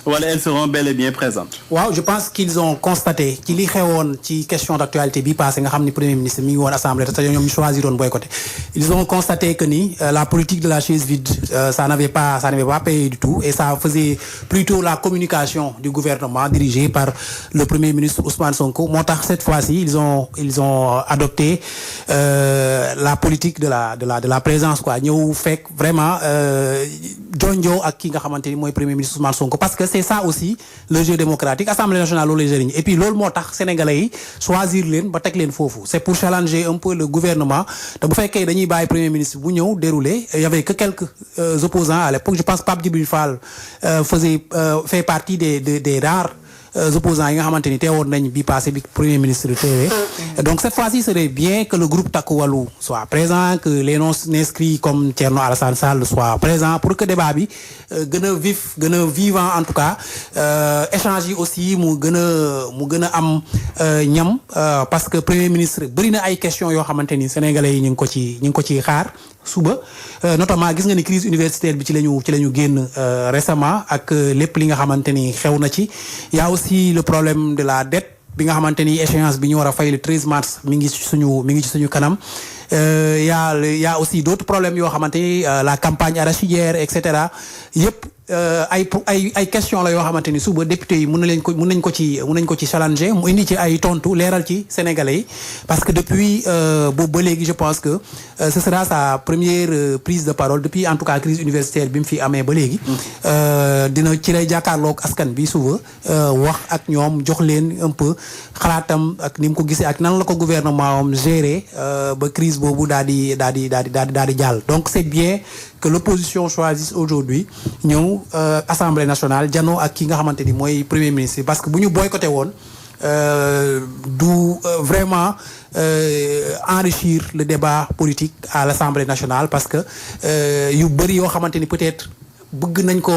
Voilà, elles seront bel et bien présentes. Waaw, je pense qu'ils ont constaté ci li xewoon ci question d'actualité bi passé nga xam ni premier ministre mi ngi woon assemblée te ñoom ñu choisiroon boycotté. Ils ont constaté que ni la politique de la chaise vide ça n'avait pas payé du tout et ça faisait plutôt la communication du gouvernement dirigé par le premier ministre Ousmane Sonko. Moo tax cette fois-ci ils ont adopté la politique de la présence quoi ñëw fekk vraiment jonjo ak ki nga xamante ni mooy premier ministre Ousmane Sonko parce que c'est ça aussi le jeu démocratique Assemblée nationale loolu lay jëriñ et puis loolu moo tax sénégalais yi choisir leen ba teg leen foofu c'est pour challenger un peu le gouvernement te bu fekkee dañuy bàyyi premier ministre bu ñëw dérouler il y avait que quelques opposants à l'époque je pense Pape Djibril Fall fait partie des rares opposants yi nga xamante ni teewoon nañ bi passé bi premier ministre teewee donc cette fois-ci serait bien que le groupe Takku Wallu soit présent que les non-inscrits comme Thierno Alassane Sall soient présents pour que débat bi gën a vivant en tout cas échange yi aussi mu gën a am ñam parce que premier ministre bëri na ay questions yoo xamante ni sénégalais yi ñu ngi ko ci xaar suba notamment gis nga ni crise universitaire bi ci lañu génn récemment ak lépp li nga xamante ni xew na ci y a aussi le problème de la dette bi nga xamante ni échéance bi ñu war a fay le 13 mars mi ngi ci suñu kanam y a aussi d'autres problèmes yoo xamante ni la campagne arachidière et cetera yëpp ay question la yoo xamante ni suba député yi mën nañ ko ci challenger mu indi ci ay tontu leeral ci sénégalais yi parce que depuis boobu ba léegi je pense que ce sera sa première prise de parole depuis en tout cas crise universitaire bi mu fi amee ba léegi dina ci lay jàkkaarloog askan bi suba wax ak ñoom jox leen un peu xalaatam ak ni mu ko gisee ak nan la ko gouvernement am gérer ba crise boobu daal di jàll donc c'est bien que l'opposition choisisse aujourd'hui ñëw Assemblée nationale janoo ak ki nga xamante ni mooy premier ministre parce que bu ñu boycotté woon du vraiment enrichir le débat politique à l'Assemblée nationale parce que yu bëri yoo xamante ni peut-être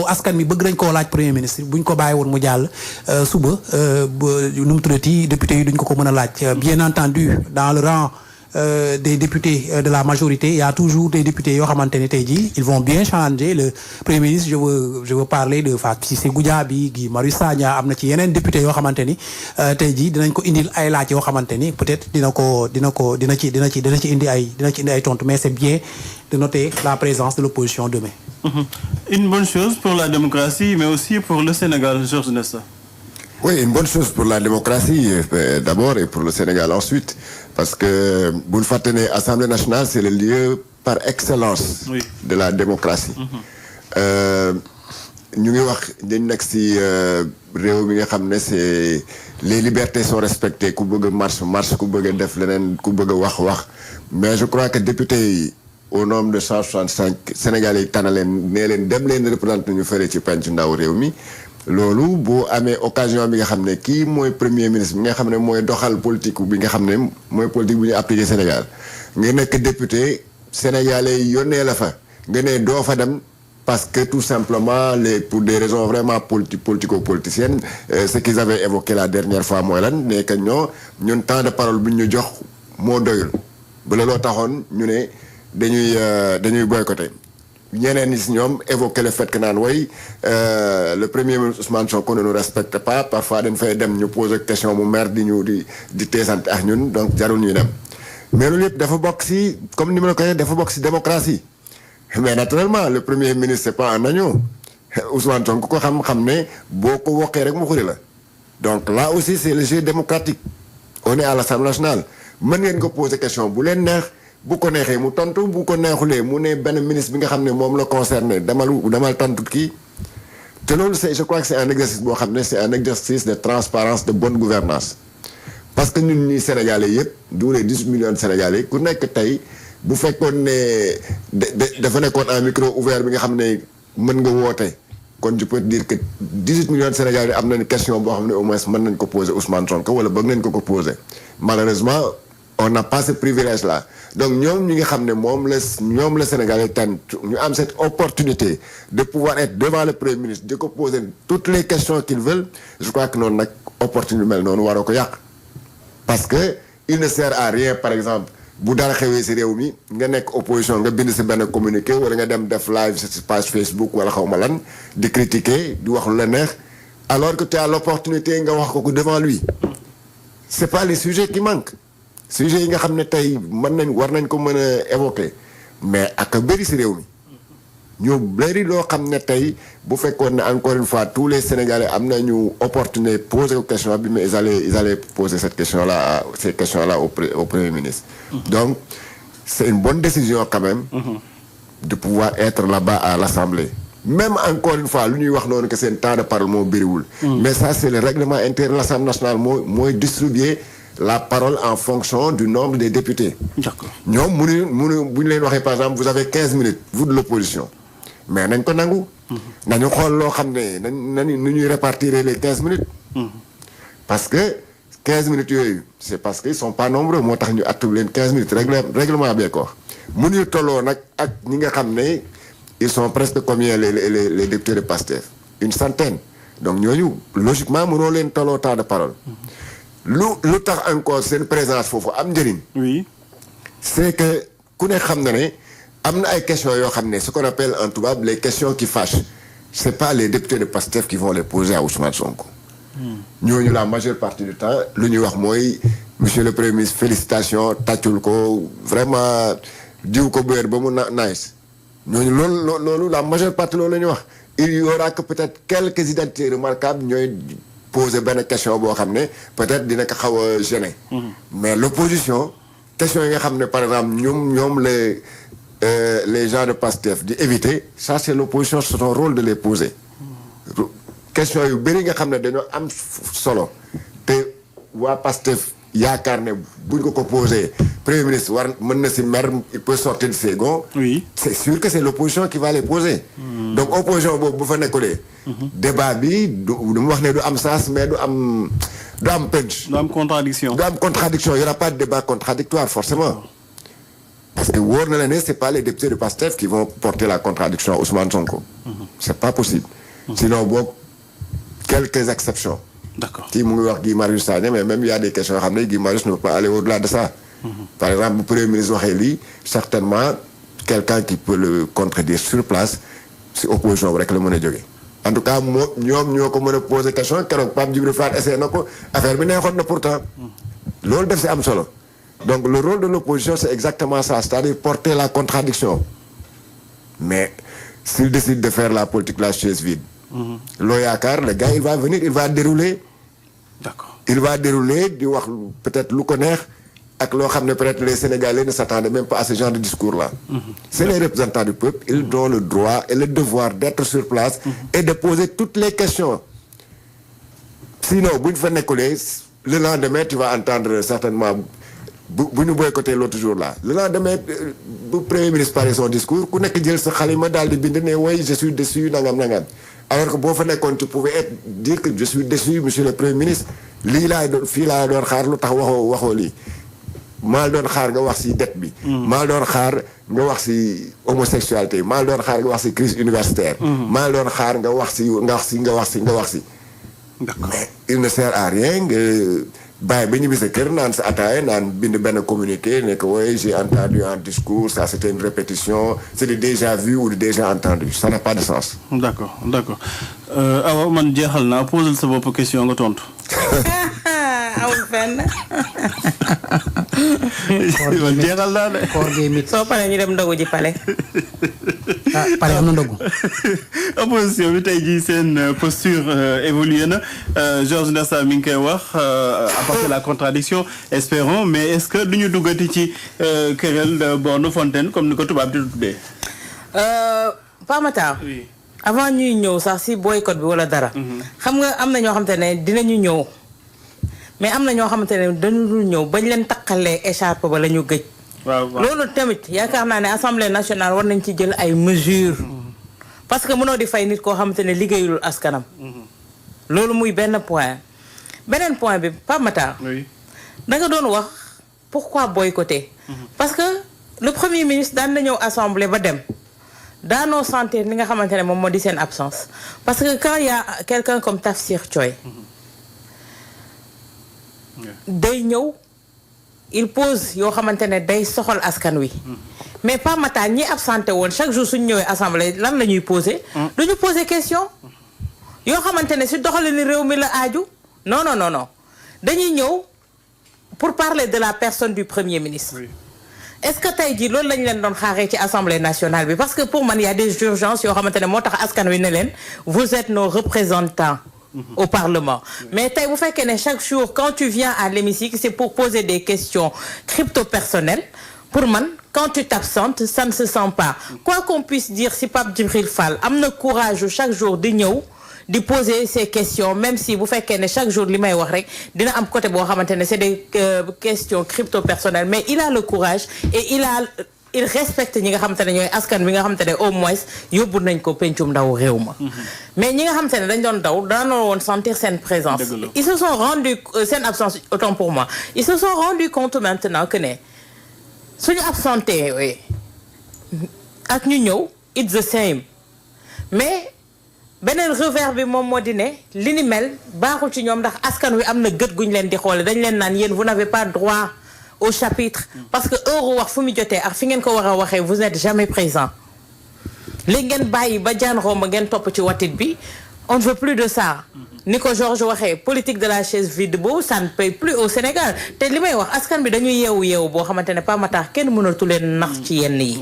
askan mi bëgg nañ koo laaj premier ministre buñ ko bàyyi woon mu jàll suba nu mu tuddati député yi duñ ko mën a laaj bien entendu dans le rang des députés de la majorité il y a toujours des députés yoo xamante ne tey jii ils vont bien changer le premier ministre je veux parler de Fatou Cissé Goudiaby Guy Marius Sagna am na ci yeneen députés yoo xamante ni tey jii dinañ ko indil ay laaj yoo xamante ni peut-être dina ci indi ay tontu mais c'est bien de noter la présence de l'opposition demain. Une bonne chose pour la démocratie mais aussi pour le Sénégal, Georges Nesta. Oui, une bonne chose pour la démocratie d'abord et pour le Sénégal ensuite parce que bu ñu fàtte ne Assemblée nationale c'est le lieu par excellence de la démocratie ñu ngi wax dañ nekk ci réew mi nga xam ne c'est les libertés sont respectées ku bëgg a marche ku bëgg a def leneen ku bëgg a wax mais je crois que député yi au nombre de 165 Sénégalais yi tànn leen nee leen dem leen représenter ñu fële ci penc ndaw réew mi loolu boo amee occasion bi nga xam ne kii mooy premier ministre bi nga xam ne mooy doxal politique bi nga xam ne mooy politique bu ñu appliqué Sénégal nga nekk député sénégalais yi yónnee la fa nga ne doo fa dem parce que tout simplement pour des raisons vraiment politico-politiciennes ce qu'ils avaient évoqué la dernière fois mooy lan ne que ñun temps de parole bu ñu jox moo doyul ba looloo taxoon ñu ne dañuy boycotter. ñeneen ñi si ñoom évoquer le fait que naan le premier ministre Ousmane Sonko ne nous respecte pas parfois dañ fay dem ñu poser question mu mer di teesante ak ñun donc jarul ñuy dem mais loolu yëpp dafa bokk si comme ni ma la ko waxee dafa bokk si démocratie mais naturellement le premier ministre c'est pas un agneau Ousmane Sonko ko xam ne boo ko wokkee rek mu xuri la donc là aussi c'est le jeu démocratique on est à l'Assemblée nationale mën ngeen ko poser question bu leen neex bu ko neexee mu tontu bu ko neexulee mu ne benn ministre bi nga xam ne moom la concerné demal tontu kii te loolu je crois que c'est un exercice boo xam ne c'est un exercice de transparence de bonne gouvernance parce que ñun ñi Sénégalais yëpp du les 18 millions de Sénégalais ku nekk tey bu fekkoon ne dafa nekkoon un micro ouvert bi nga xam ne mën nga woote kon je peux dire que 18 millions de Sénégalais am nañu question boo xam ne au moins mën nañ ko poser Ousmane Sonko wala bëgg nañ ko poser malheureusement on n'a pas ce privilège là donc ñoom ñi nga xam ne ñoom la Sénégalais tànn ñu am cette opportunité de pouvoir être devant le premier ministre de ko poser toutes les questions qu'ils veulent je crois que noonu nag opportunité mel noonu waroo ko yàq parce que il ne sert à rien par exemple bu dara xewee ci réew mi nga nekk opposition nga bind ci benn communiqué wala nga dem def live ci page Facebook wala xaw ma lan di critiquer di wax lu la neex alors que tu as l'opportunité nga wax ko devant lui. C'est pas les sujets qui manquent. Sujets yi nga xam ne tey war nañ ko mën a évoquer mais ak bëri si réew mi ñoo bëri loo xam ne tey bu fekkoon ne encore une fois tous les Sénégalais am nañu opportunité poser question bi mais ils allaient poser ces questions là au Premier ministre. Donc c'est une bonne décision quand même de pouvoir être là-bas à l'Assemblée. Même encore une fois lu ñuy wax noonu que seen temps de parole moo bëriwul. Mais ça c'est le règlement intérieur de l'Assemblée nationale mooy distribuer la parole en fonction du nombre des députés. D'accord. ñoom bu ñu leen waxee par exemple vous avez 15 minutes vous de l'opposition mais nañ ko nangu. nañu xool loo xam ne nañu nu ñuy répartir les 15 minutes. parce que 15 minutes yooyu c'est parce que ils sont pas nombreux moo tax ñu attu leen 15 minutes règlement bee ko wax. mënuñu tolloo nag ak ñi nga xam ne ils sont presque combien les députés de PASTEF une centaine donc ñooñu logiquement mënoo leen tolloo temps de parole. lu tax encore seen présence foofu am njëriñ. Oui. c'est que ku ne xam na ne am na ay questions yoo xam ne ce qu'on appelle en tubaab les questions qui fâchent c'est pas les députés de PASTEF qui vont les poser à Ousmane Sonko. ñooñu la majeure partie du temps lu ñuy wax mooy monsieur le premier ministre félicitations tàccul ko vraiment diw ko beer ba mu nice ñooñu loolu la majeure partie loolu la ñuy wax il y aura que peut-être quelques identités remarquables ñooy poser benn question boo xam ne peut-être dina ko xaw a gêner. mais l'opposition question yi nga xam ne par exemple ñoom les gens de PASTEF di éviter ça c'est l'opposition c'est son rôle de les poser. question yu bëri nga xam ne dañoo am solo te waa PASTEF yaakaar ne buñ ko posé premier ministre mën na si mer il peut sortir de ses gonds. Oui. C'est sûr que c'est l'opposition qui va les poser. Donc opposition boobu bu fa nekkulee. débat bi du mu wax ne du am sens mais du am punch. Du am contradiction. Du am contradiction il y aura pas de débat contradictoire forcément. Parce que wóor na la ne c'est pas les députés de PASTEF qui vont porter la contradiction à Ousmane Sonko. C'est pas possible. Sinon boog quelques exceptions. D'accord. kii mu ngi wax Guy Marius Sagna mais même il y a des questions yoo xam ne Guy Marius ne peut pas aller au-delà de ça. Par exemple bu premier ministre waxee lii certainement quelqu'un qui peut le contredire sur place si opposition rek la mën a jógee. En tout cas ñoom ñoo ko mën a poser question keroog Pape Djibril Fall essayé na ko affaire bi neexoon na pourtant. loolu def si am solo. donc le rôle de l'opposition c'est exactement ça c'est-à-dire porter la contradiction mais s'il décide de faire la politique la chaise vide. loo yaakaar le gars il va venir il va dérouler. D'accord. Il va dérouler di wax peut-être lu ko neex ak loo xam ne peut-être les Sénégalais ne s'attendaient même pas à ce genre de discours-là. C'est les représentants du peuple ils ont le droit et le devoir d'être sur place. Et de poser toutes les questions. Sinon bu ñu fa nekkulee le lendemain tu vas entendre certainement bu ñu boycotter l'autre jour là le lendemain bu premier ministre parler son discours ku nekk jël sa xalima daal di bind ne oui je suis déçu nangam. Alors que boo fa nekkoon tu pouvais dire que je suis déçu monsieur le premier ministre lii fii laa doon xaar lu tax waxoo lii maa doon xaar nga wax ci dette bi. maa doon xaar nga wax ci homosexualité maa doon xaar nga wax ci crise universitaire. maa doon xaar nga wax ci. D'accord. Mais il ne sert à rien nga bàyyi ba ñibbi sa kër naan sa ataaya naan bind benn communiqué ne que oui j'ai entendu un discours ça c'était une répétition c'est du déjà vu ou du déjà entendu ça n'a pas de sens. D'accord. Awa man jeexal naa posel sa bopp question nga tontu. amul fenn. man jeexal naa de. koor gee mit soo paree ñu dem ndogu ji pale. pare am na ndogu. opposition bi tey jii seen posture évolué na Georges Ndassa mi ngi koy wax apporter la contradiction espérons mais est-ce que du ñu duggati ci querelle de borne fontaine comme ni ko tubaab di tuddee. Pamata. Oui. Avant ñuy ñëw sax si boycott bi wala dara. xam nga am na ñoo xamante ne dinañu ñëw. mais am na ñoo xamante ne dañu dul ñëw bañ leen takkalee écharpe ba la ñu gëj. waaw. loolu tamit yaakaar naa ne assemblée nationale war nañ ci jël ay mesures. parce que mënoo di fay nit koo xamante ne liggéeyul askanam. loolu muy benn point. beneen point bi Pape Matar. Oui. da nga doon wax pourquoi boycotter. parce que le premier ministre daan na ñëw assemblée ba dem. daanoo sentir li nga xamante ne moom moo di seen absence parce que quand il y a quelqu'un comme Tafsir Thioye. day ñëw il pose yoo xamante ne day soxal askan wi. mais pas Matar ñi absenté woon chaque jour suñu ñëwee assemblée lan la ñuy poser. duñu poser question. yoo xamante ne si doxalinu réew mi la aaju non non non non dañuy ñëw pour parler de la personne du premier ministre. Oui. Est-ce que tey jii loolu lañ leen doon xaaree ci assemblée nationale bi parce que pour man y a des urgences yoo xamante ne moo tax askan wi ne leen vous êtes nos représentants au Parlement. Mais tey bu fekkee ne chaque jour quand tu viens à l'hémicycle c'est pour poser des questions crypto-personnelles pour man quand tu t'absentes ça ne se sent pas. Quoi qu'on puisse dire si Pape Djibril Fall am na courage chaque jour di ñëw di poser ces questions même si bu fekkee ne chaque jour li may wax rek dina am côté boo xamante ne c'est des questions crypto-personnelles mais il a le courage et il respecte ñi nga xamante ne ñooy askan bi nga xamante ne au moins yóbbu nañ ko pencum ndaw réew ma mais ñi nga xamante ne dañ doon daw daanoo woon sentir seen présence ils se sont rendus seen absence autant pour moi ils se sont rendus compte maintenant que ne suñu absenté ak ñu ñëw it's the same mais beneen revers bi moom moo di ne li ni mel baaxul ci ñoom ndax askan wi am na gët guñ leen di xoole dañ leen naan yéen vous n'avez pas droit au chapitre parce que heure wax fu mu jotee ak fi ngeen ko war a waxee vous n'êtes jamais présent léegi ngeen bàyyi ba jaan romb ngeen topp ci watit bi on ne veut plus de ça ni ko Georges waxee politique de la chaise vide boobu ça ne paye plus au Sénégal te li may wax askan bi dañuy yeewu boo xamante ne pas matar kenn mënatu leen nax ci yenn yi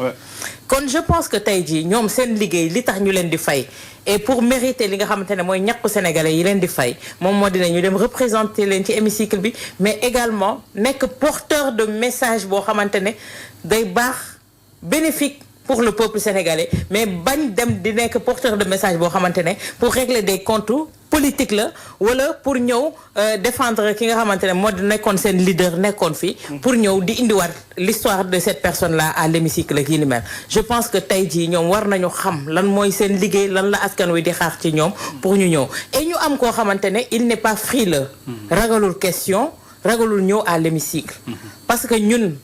kon je pense que tey jii ñoom seen liggéey li tax ñu leen di fay et pour mériter li nga xamante ne mooy ñàkku sénégalais yi leen di fay moom moo dina ñu dem représenter leen ci hémicycle bi mais également nekk porteur de message boo xamante ne day baax bénéfique pour le peuple sénégalais mais bañ dem di nekk porteur de message boo xamante ne pour régler des comptes politique la wala pour ñëw défendre ki nga xamante ne moo di nekkoon seen leader nekkoon fi pour ñëw di indiwaat l'histoire de cette personne là à l'hémicycle ak yi ni mel je pense que tey jii ñoom war nañu xam lan mooy seen liggéey lan la askan wi di xaar ci ñoom pour ñu ñëw et ñu am koo xamante ne il n'est pas frileux ragalul question ragalul ñëw à l'hémicycle parce que ñun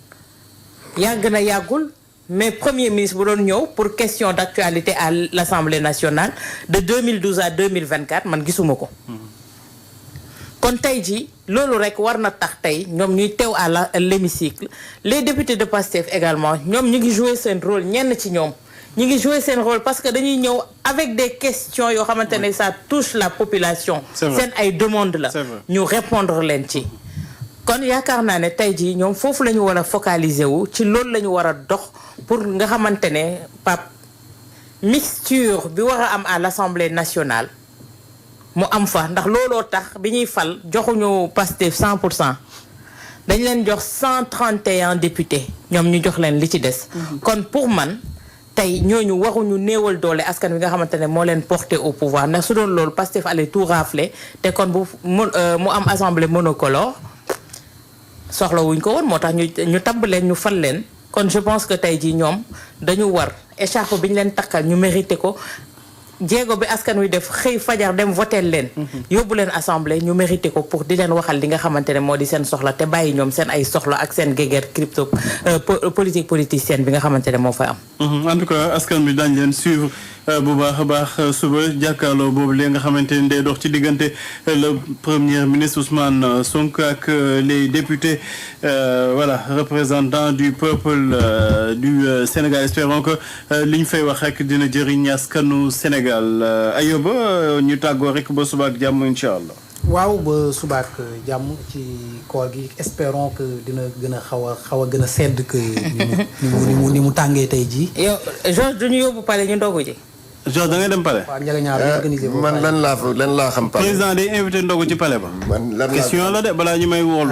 yàgg na yàggul mais premier ministre bu doon ñëw pour question d'actualité à l'Assemblée nationale de 2012 à 2024 man gisuma ko kon tey jii loolu rek war na tax tey ñoom ñuy teew à l'hémicycle les députés de PASTEF également ñoom ñu ngi jouer seen rôle ñenn ci ñoom ñu ngi jouer seen rôle parce que dañuy ñëw avec des questions yoo xamante ne ça touche la population seen ay demande la ñu répondre leen ci kon yaakaar naa ne tey jii ñoom foofu la ñu war a focaliser wu ci loolu la ñu war a dox pour nga xamante ne Pape mixture bi war a am à l'Assemblée nationale mu am fa ndax looloo tax bi ñuy fal joxuñu Pastef 100% dañ leen jox 131 députés ñoom ñu jox leen li ci des kon pour man tey ñooñu waruñu néewal doole askan wi nga xamante ne moo leen porté au pouvoir ndax su doon loolu Pastef allait tout rafler te kon bu mu am assemblée monocolore soxla wuñ ko woon moo tax ñu tabb leen ñu fal leen kon je pense que tey jii ñoom dañu war écharpe bi ñu leen takkal ñu mérité ko jéego bi askan wi def xëy fajar dem votel leen yóbbu leen assemblée ñu mérité ko pour di leen waxal li nga xamante ne moo di seen soxla te bàyyi ñoom seen ay soxla ak seen guéguerre crypto politique politicienne bi nga xamante ne moo fay am en tout cas askan bi dañ leen suivre bu baax a baax suba jàkkaarloo boobu li nga xamante ni day dox ci diggante le premier ministre Ousmane Sonko ak les députés voilà représentants du peuple du Sénégal espérons que li ñu fay wax rek dina jëriñ askanu Sénégal Ayoba ñu tàggoo rek ba suba ak jàmm incha allah. waaw ba suba ak jàmm ci koor gi espérons que dina gën a xaw a gën a sedd que ni mu tàngee tey jii. yow Georges du ñu yóbbu pale ñu ndogu ji. Georges da ngay dem palais. waaw njëriñaa organisé man lan laa xam palais. président day invité ndogu ci palais ba. man lan question la de balaa ñu may woolu.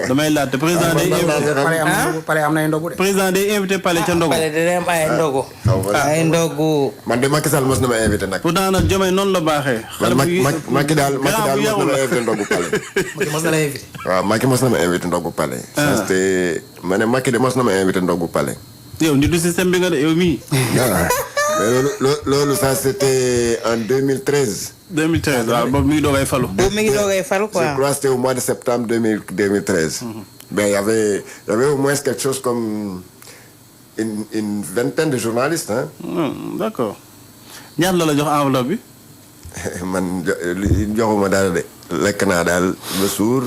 damay laajte président day invité. palais am na ay ndogu de. président day invité palais ca ndogu. palais dina am ay ndogu. ay ndogu. man de Macky Sall mos na ma invité nag. pourtant nag Diomaye noonu la baaxee. Macky daal mos na ma invité ndogu palais. Macky mos na la invité. waaw Macky mos na ma invité ndogu palais. te ma ne Macky de mos na ma invité ndogu palais. yow nit du système bi nga de yow mii. mais loolu ça c'était en 2013. 2013 waaw boobu mi ngi doogay falu. boobu mi ngi doogay falu quoi. Je crois que c'était au mois de septembre 2013. Mais il y avait au moins quelque chose comme une vingtaine de journalistes hein. D'accord ñaata la jox enveloppe bi. man joxuma daal de lekk naa daal ba suur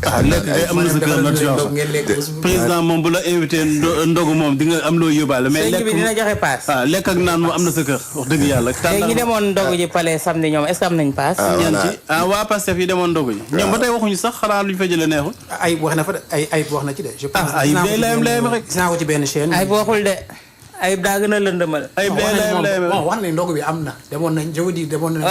lekk ngay am na sa kër not Georges président moom bu la invité ndogu moom di nga am loo yóbbaale mais sëñ bi dina joxe paas lekk ak naan moom am na sa kër wax dëgg yàlla léegi ñi demoon ndogu ji palais samedi ñoom est-ce que am nañ paas waa Pastef yi demoon ndogu ji ñoom ba tey waxuñu sax xanaa luñ fa jëlee neexul ay wax na fa de ay wax na ci de je pense ay day layam rek gis naa ko ci benn chaîne ay waxul de ay daa gën a lëndëmal ay day layam wax na ndogu bi am na demoon nañ je veux dire demoon nañ